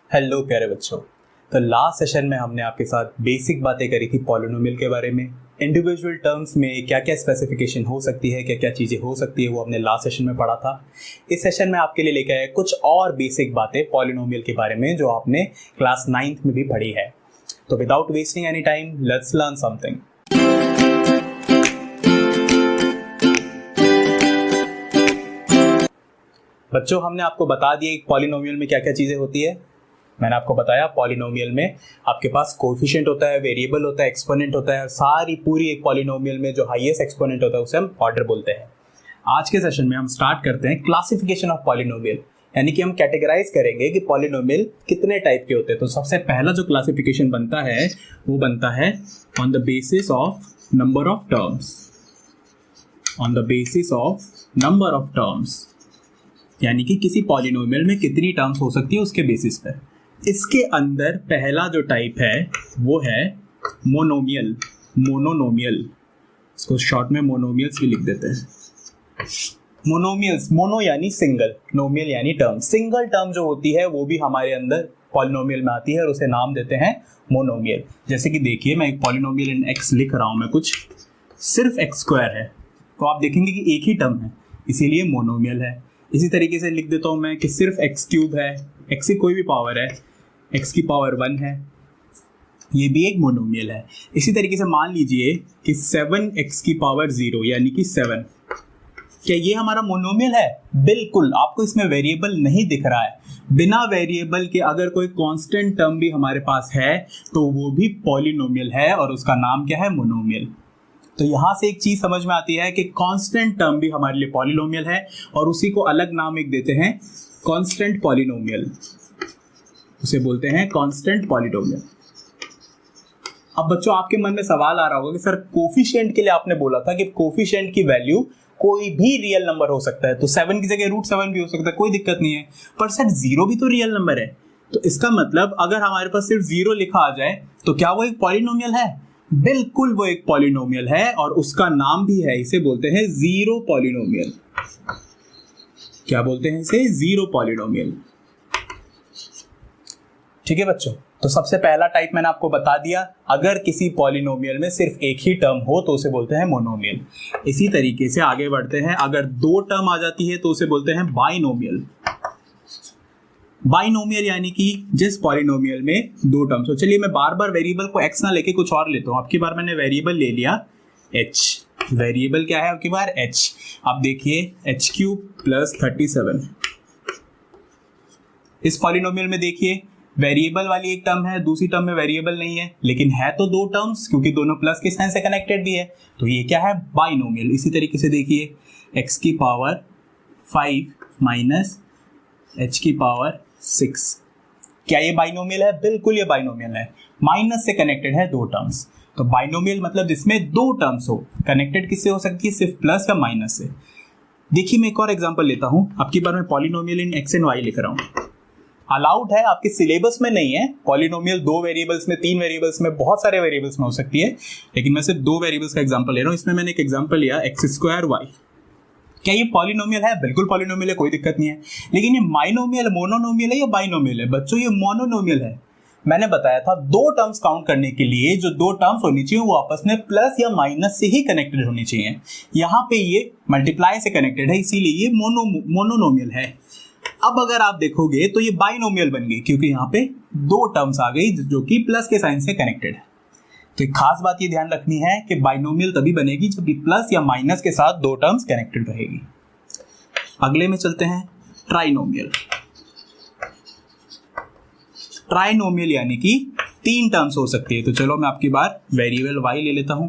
Hello प्यारे बच्चों। तो लास्ट सेशन में हमने आपके साथ बेसिक बातें करी थी पॉलिनोमियल के बारे में। इंडिविजुअल टर्म्स में क्या क्या स्पेसिफिकेशन हो सकती है, क्या क्या चीज़ें हो सकती है, वो हमने लास्ट सेशन में पढ़ा था। इस सेशन में आपके लिए लेकर आए कुछ और बेसिक बातें पॉलिनोमियल के बारे में जो आपने क्लास 9th में भी पढ़ी है। तो without wasting any time let's learn something. बच्चों, हमने आपको बता दिया एक पॉलिनोमियल में क्या क्या चीज़ें होती है। मैंने आपको बताया पॉलिनोमियल में आपके पास कोएफिशिएंट होता है, वेरिएबल होता है, एक्सपोनेंट होता है, और सारी पूरी एक पॉलिनोमियल में जो हाईएस्ट एक्सपोनेंट होता है उसे हम ऑर्डर बोलते हैं। आज के सेशन में हम स्टार्ट करते हैं क्लासिफिकेशन ऑफ पॉलिनोमियल, यानी कि हम कैटेगराइज करेंगे कि पॉलिनोमियल कितने टाइप के होते हैं। तो सबसे पहला जो क्लासिफिकेशन बनता है वो बनता है on the basis of number of terms. On the basis of number of terms, यानी कि किसी पॉलिनोमियल में कितनी टर्म्स हो सकती है उसके बेसिस पे। इसके अंदर पहला जो टाइप है वो है मोनोमियल। मोनोनोमियल, इसको शॉर्ट में मोनोमियल्स भी लिख देते हैं। मोनोमियल्स, मोनो यानी सिंगल, नोमियल यानी टर्म। सिंगल टर्म जो होती है वो भी हमारे अंदर पॉलिनोमियल में आती है और उसे नाम देते हैं मोनोमियल। जैसे कि देखिए, मैं एक पॉलिनोमियल इन एक्स लिख रहा हूं, मैं कुछ सिर्फ एक्स स्क्वायर है, तो आप देखेंगे कि एक ही टर्म है, इसीलिए मोनोमियल है। इसी तरीके से लिख देता हूं मैं कि सिर्फ एक्स क्यूब है, एक्स की कोई भी पावर है, एक्स की पावर 1 है, ये भी एक मोनोमियल है। इसी तरीके से मान लीजिए कि 7x की पावर 0 यानी कि 7, क्या ये हमारा मोनोमियल है? बिल्कुल। आपको इसमें वेरिएबल नहीं दिख रहा है। बिना वेरिएबल के अगर कोई कांस्टेंट टर्म भी हमारे पास है तो वो भी पॉलिनोमियल है और उसका नाम क्या है? मोनोमियल। तो यहां से एक चीज समझ में आती है कि कांस्टेंट टर्म भी हमारे लिए पॉलिनोमियल है और उसी को अलग नाम एक देते हैं, कांस्टेंट पॉलिनोमियल। उसे बोलते हैं कांस्टेंट पॉलिनोमियल। अब बच्चों, आपके मन में सवाल आ रहा होगा कि सर कोफिशिएंट के लिए आपने बोला था कि कोफिशिएंट की वैल्यू कोई भी रियल नंबर हो सकता है, तो 7 की जगह √7 भी हो सकता है, कोई दिक्कत नहीं है। पर सर 0 भी तो रियल नंबर है, तो इसका मतलब अगर हमारे पास सिर्फ 0 लिखा आ जाए तो क्या वो एक पॉलिनोमियल है? बिल्कुल, वो एक पॉलिनोमियल है और उसका नाम भी है, इसे बोलते हैं जीरो पॉलिनोमियल। क्या बोलते हैं इसे? Zero polynomial. ठीक है बच्चों, तो सबसे पहला टाइप मैंने आपको बता दिया, अगर किसी पॉलिनोमियल में सिर्फ एक ही टर्म हो तो उसे बोलते हैं मोनोमियल। इसी तरीके से आगे बढ़ते हैं, अगर 2 टर्म आ जाती है तो उसे बोलते हैं बाइनोमियल। बाइनोमियल यानी कि जिस पॉलिनोमियल में 2 टर्म्स हो। चलिए मैं बार बार वेरिएबल को x ना लेके कुछ और लेता हूं। आपकी बार मैंने वेरिएबल ले लिया h। वेरिएबल क्या है आपकी बार? h। अब देखिए h³ + 37। इस पॉलिनोमियल में देखिए वेरिएबल वाली एक टर्म है, दूसरी टर्म में वेरिएबल नहीं है, लेकिन है तो 2 टर्म्स क्योंकि दोनों प्लस के साइन से कनेक्टेड भी है, तो ये क्या है? बाइनोमियल। इसी तरीके से देखिए x की पावर 5 माइनस h की पावर 6, क्या ये बाइनोमियल है? बिल्कुल ये बाइनोमियल है। माइनस से कनेक्टेड है 2 टर्म्स, तो बाइनोमियल मतलब जिसमें 2 टर्म्स हो। कनेक्टेड किससे हो सकती है? सिर्फ प्लस या माइनस से। देखिए मैं एक और एग्जांपल लेता हूं, आपकी बार मैं polynomial in x and y लिख रहा हूं। अलाउड है, आपके सिलेबस में नहीं है। पॉलिनोमियल 2 वेरिएबल्स में, 3 वेरिएबल्स में, बहुत सारे वेरिएबल्स में हो सकती है, लेकिन मैं सिर्फ 2 वेरिएबल्स का एग्जांपल ले रहा हूं। इसमें मैंने एक एग्जांपल लिया x²y। क्या ये पॉलिनोमियल है? बिल्कुल पॉलिनोमियल है, कोई दिक्कत नहीं है। लेकिन ये माइनोमियल, मोनोनोमियल है या बाइनोमियल है? बच्चों ये मोनोनोमियल है। मैंने बताया था 2 टर्म्स काउंट करने के लिए जो 2 टर्म्स होनी चाहिए वो आपस में प्लस या माइनस से ही कनेक्टेड होनी चाहिए। यहाँ पे ये मल्टीप्लाई से कनेक्टेड है, इसीलिए ये मोनोनोमियल है। अब अगर आप देखोगे तो ये बाइनोमियल बन गई क्योंकि यहाँ पे 2 टर्म्स आ गई जो कि प्लस के साइन से कनेक्टेड है। तो एक खास बात ये ध्यान रखनी है कि बाइनोमियल तभी बनेगी जब प्लस या माइनस के साथ 2 टर्म्स कनेक्टेड रहेगी। अगले में चलते हैं ट्राइनोमियल। ट्राइनोमियल यानी कि 3 टर्म्स हो सकती है। तो चलो मैं आपकी बार वेरिएबल y ले लेता हूं,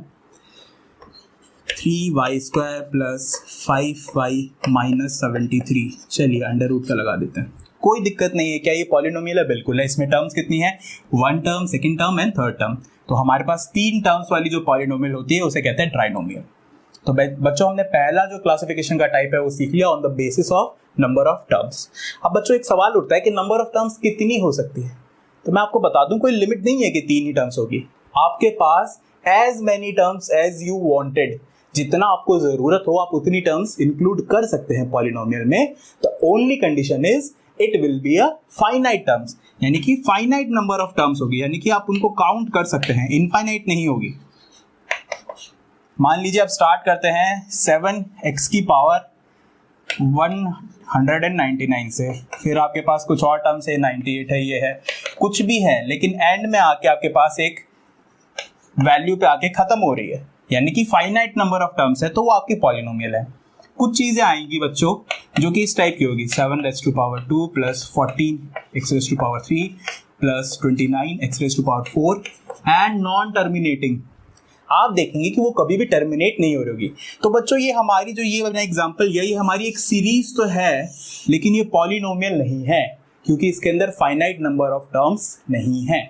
3y² + 5y - 73। चलिए अंडर रूट का लगा देते हैं, कोई दिक्कत नहीं है। क्या ये पॉलिनोमियल है? बिल्कुल है। इसमें टर्म्स कितनी है? 1 term, 2nd term and 3rd term. तो हमारे पास 3 टर्म्स वाली जो पॉलिनोमियल होती है उसे कहते हैं ट्राइनोमियल। तो बच्चों हमने पहला जो क्लासिफिकेशन का टाइप है वो सीख लिया, on the basis of number of terms. अब बच्चों एक सवाल उठता है कि नंबर ऑफ टर्म्स कितनी हो सकती है? तो मैं आपको बता दूं कोई लिमिट नहीं है कि 3 ही टर्म्स होगी। आपके पास as many terms as you wanted, जितना आपको जरूरत हो आप उतनी टर्म्स इंक्लूड कर सकते हैं पॉलिनोमियल में। तो only condition is it will be a finite terms, यानी कि फाइनाइट नंबर ऑफ टर्म्स होगी, यानी कि आप उनको काउंट कर सकते हैं, इनफाइनाइट नहीं होगी। मान लीजिए आप स्टार्ट करते हैं 7x की पावर 199 से, फिर आपके पास कुछ और टर्म्स है, 98 है, ये है, कुछ भी है, लेकिन एंड में आके आपके पास एक वैल्यू पे आके खत्म हो रही है, यानी कि फाइनाइट नंबर ऑफ टर्म्स है, तो वो आपकी पॉलिनोमियल है। कुछ चीजें आएंगी बच्चों जो कि इस टाइप की होगी, 7x⁴ plus 14x⁴ plus 29x⁴ and non terminating. आप देखेंगे कि वो कभी भी टर्मिनेट नहीं हो रही होगी। तो बच्चों ये हमारी जो ये वाला एग्जांपल ये हमारी एक सीरीज तो है, लेकिन ये पॉलिनोमियल नहीं है, क्योंकि इसके अंदर फाइनाइट नंबर ऑफ टर्म्स नहीं है।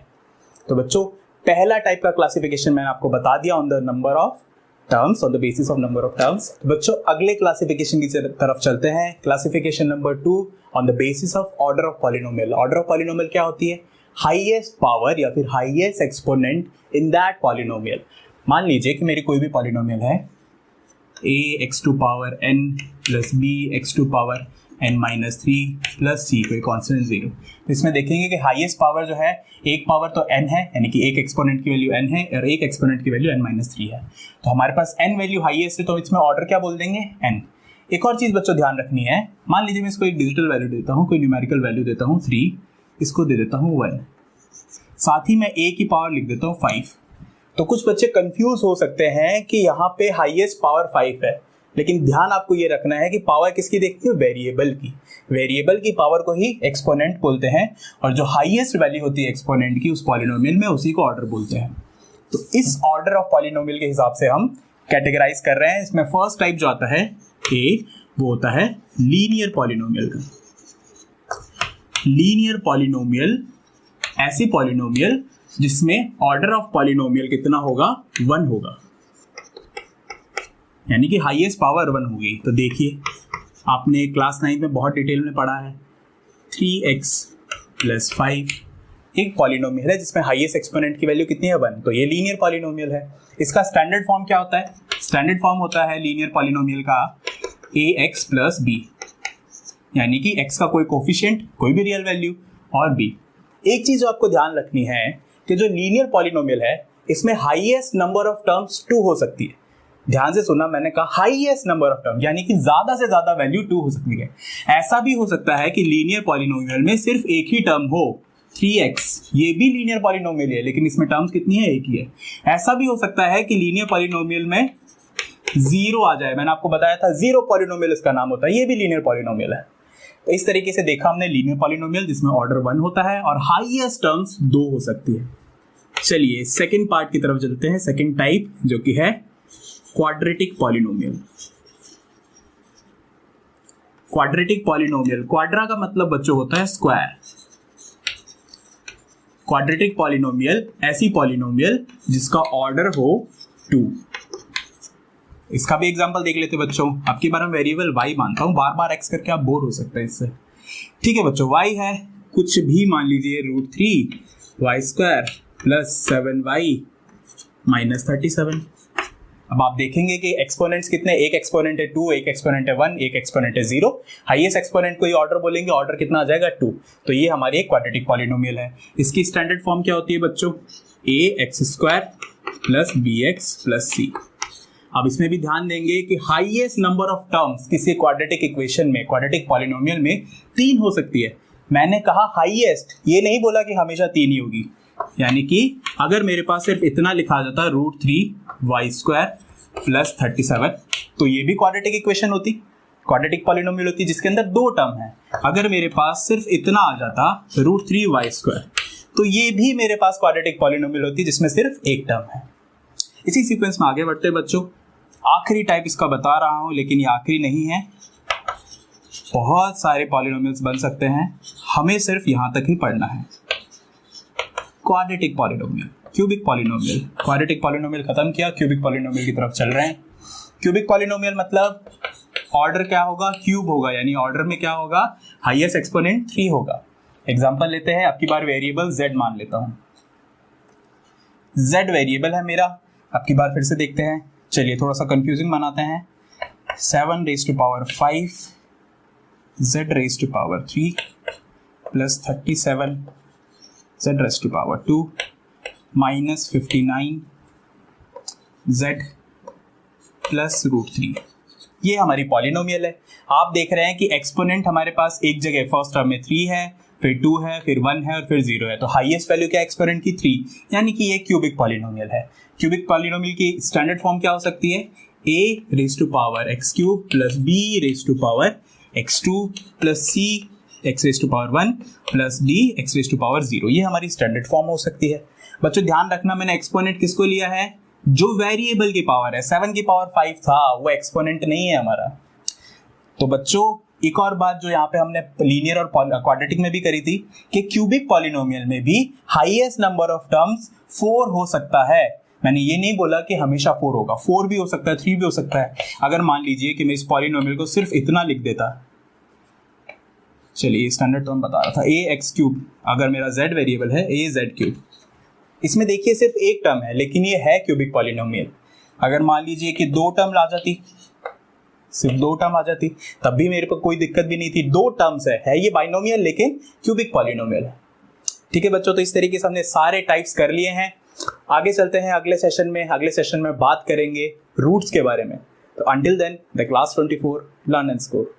तो बच्चों पहला टाइप का क्लासिफिकेशन मैंने आपको बता दिया on the number of terms, on the basis of number of terms. तो बच्चों अगले क्लासिफिकेशन की तरफ चलते हैं। Classification number 2 on the basis of order of polynomial. Order of polynomial क्या होती है? हाईएस्ट पावर या फिर highest exponent in that polynomial. मान लीजिए कि मेरी कोई भी पॉलिनोमियल है ax⁴n plus bx⁴n-3 plus c, कोई कांस्टेंट 0। तो इसमें देखेंगे कि हाईएस्ट पावर जो है, एक पावर तो n है, यानी कि एक एक्सपोनेंट की वैल्यू n है और एक एक्सपोनेंट की वैल्यू n-3 है। तो हमारे पास n वैल्यू हाईएस्ट है, तो इसमें ऑर्डर क्या बोल देंगे? n। एक और चीज बच्चों ध्यान रखनी है, मान लीजिए मैं इसको एक डिजिटल वैल्यू देता हूँ, कोई न्यूमेरिकल वैल्यू देता हूँ 3, इसको दे देता हूँ 1, साथ ही मैं a की पावर लिख देता हूँ 5। तो कुछ बच्चे कंफ्यूज हो सकते हैं कि यहाँ पे हाईएस्ट पावर 5 है, लेकिन ध्यान आपको ये रखना है कि पावर किसकी देखती है? वेरिएबल की। वेरिएबल की पावर को ही एक्सपोनेंट बोलते हैं, और जो हाईएस्ट वैल्यू होती है एक्सपोनेंट की उस पॉलिनोमियल में, उसी को ऑर्डर बोलते हैं। तो इस ऑर्डर ऑफ पॉलिनोमियल के हिसाब से हम कैटेगराइज कर रहे हैं। इसमें फर्स्ट टाइप जो आता है ए, वो होता है लीनियर पॉलिनोमियल का। लीनियर पॉलिनोमियल ऐसी पॉलिनोमियल जिसमें ऑर्डर ऑफ पॉलिनोमियल कितना होगा? 1 होगा, यानी कि हाईएस्ट पावर 1 होगी। तो देखिए आपने क्लास 9 में बहुत डिटेल में पढ़ा है, 3x + 5 एक पॉलिनोमियल है जिसमें हाईएस्ट एक्सपोनेंट की वैल्यू कितनी है? 1। तो ये लीनियर पॉलिनोमियल है। इसका स्टैंडर्ड फॉर्म क्या होता है? स्टैंडर्ड फॉर्म होता है लीनियर पॉलिनोमियल का ax + b, यानी कि x का कोई कोफिशिएंट, कोई भी रियल वैल्यू, और b। एक चीज जो आपको ध्यान रखनी है कि जो लीनियर पॉलिनोमियल है इसमें हाईएस्ट नंबर ऑफ टर्म्स 2 हो सकती है। ध्यान से सुनना, मैंने कहा हाईएस्ट नंबर ऑफ टर्म, यानी कि ज्यादा से ज्यादा वैल्यू 2 हो सकती है। ऐसा भी हो सकता है कि लीनियर पॉलिनोमियल में सिर्फ एक ही टर्म हो, 3x, ये भी लीनियर पॉलिनोमियल है, लेकिन इसमें टर्म्स कितनी है? एक ही है। ऐसा भी हो सकता है कि लीनियर पॉलिनोमियल में 0 आ जाए, मैंने आपको बताया था 0 पॉलिनोमियल इसका नाम होता है, ये भी लीनियर पॉलिनोमियल है। तो इस तरीके से देखा हमने लीनियर पॉलिनोमियल जिसमें ऑर्डर 1 होता है और हाईएस्ट टर्म्स 2 हो सकती है। चलिए सेकंड पार्ट की तरफ चलते हैं, सेकंड टाइप जो कि है quadratic polynomial. Quadratic polynomial, Quadra का मतलब बच्चों होता है स्क्वायर। क्वाड्रेटिक पॉलिनोमियल ऐसी पॉलिनोमियल जिसका ऑर्डर हो 2। इसका भी एग्जांपल देख लेते बच्चों। आपकी बार मैं वेरिएबल y मानता हूं, बार बार x करके आप बोर हो सकते हैं इससे। ठीक है बच्चों, y है कुछ भी मान लीजिए √3y² + 7y - 37। अब आप देखेंगे कि एक्सपोनेंट्स कितने, एक एक्सपोनेंट है 2, एक एक्सपोनेंट है 1, एक एक्सपोनेंट है 0। हाईएस्ट एक्सपोनेंट को ही ऑर्डर बोलेंगे, ऑर्डर कितना आ जाएगा? 2। तो ये हमारी एक क्वाड्रेटिक पॉलिनोमियल है। इसकी स्टैंडर्ड फॉर्म क्या होती है बच्चों? ax² + bx + c। अब इसमें भी ध्यान देंगे कि हाईएस्ट नंबर ऑफ टर्म्स किसी क्वाड्रेटिक इक्वेशन में, क्वाड्रेटिक पॉलिनोमियल में 3 हो सकती है। मैंने कहा हाईएस्ट, ये नहीं बोला कि हमेशा 3 ही होगी। यानी कि अगर मेरे पास सिर्फ इतना लिखा जाता √3y² + 37, तो ये भी क्वाड्रेटिक इक्वेशन होती, क्वाड्रेटिक पॉलिनोमियल होती जिसके अंदर 2 टर्म है। अगर मेरे पास सिर्फ इतना आ जाता √3y², तो ये भी मेरे पास क्वाड्रेटिक पॉलिनोमियल होती जिसमें सिर्फ एक टर्म है। इसी सीक्वेंस में आगे बढ़ते हैं बच्चों। आखिरी टाइप इसका बता रहा हूं, लेकिन ये आखिरी नहीं है, बहुत सारे पॉलिनोमियल्स बन सकते हैं, हमें सिर्फ यहां तक ही पढ़ना है। Quadratic polynomial, cubic polynomial. Quadratic polynomial खत्म किया, क्यूबिक पॉलिनोमियल की तरफ चल रहे हैं। क्यूबिक पॉलिनोमियल मतलब ऑर्डर क्या होगा? क्यूब होगा, यानी ऑर्डर में क्या होगा? हाईएस्ट एक्सपोनेंट 3 होगा। एग्जांपल लेते हैं, आपकी बार वेरिएबल z मान लेता हूं। z वेरिएबल है मेरा, आपकी बार फिर से देखते हैं। चलिए थोड़ा सा कंफ्यूजिंग बनाते हैं। 7⁵ z⁵ 3 + 37 z raised to power 2 minus 59 z plus √3। ये हमारी पॉलिनोमियल है। आप देख रहे हैं कि एक्सपोनेंट हमारे पास एक जगह फर्स्ट टर्म में 3 है, फिर 2 है, फिर 1 है और फिर 0 है। तो हाईएस्ट वैल्यू क्या है एक्सपोनेंट की? 3, यानी कि ये क्यूबिक पॉलिनोमियल है। क्यूबिक पॉलिनोमियल की स्टैंडर्ड फॉर्म क्या हो सकती है? a raise to power x cube plus b raise to power x2 plus c x raise to power 1 plus d x raise to power 0। ये हमारी स्टैंडर्ड फॉर्म हो सकती है। बच्चों ध्यान रखना, मैंने एक्सपोनेंट किसको लिया है? जो वेरिएबल की पावर है। 7 की पावर 5 था, वो एक्सपोनेंट नहीं है हमारा। तो बच्चों एक और बात जो यहाँ पे हमने लीनियर और क्वाड्रेटिक में भी करी थी कि क्यूबिक पॉलिनोमियल में भी हाईएस्ट नंबर ऑफ टर्म्स 4 हो सकता है। मैंने ये नहीं बोला कि हमेशा 4 होगा, 4 भी हो सकता है, 3 भी हो सकता है। अगर मान लीजिए कि मैं इस पॉलिनोमियल को सिर्फ इतना लिख देता, चलिए स्टैंडर्ड टर्म बता रहा था, a x क्यूब, अगर मेरा z वेरिएबल है a z क्यूब, इसमें देखिए सिर्फ एक टर्म है लेकिन ये है क्यूबिक पॉलिनोमियल। अगर मान लीजिए कि 2 टर्म आ जाती, सिर्फ 2 टर्म आ जाती, तब भी मेरे को कोई दिक्कत भी नहीं थी। 2 टर्म्स है ये बाइनोमियल लेकिन क्यूबिक पॉलिनोमियल है। ठीक है बच्चों, तो इस तरीके से हमने सारे टाइप्स कर लिए हैं। आगे चलते हैं अगले सेशन में। अगले सेशन में बात करेंगे रूट्स के बारे में। तो until then the class 24 learn and score.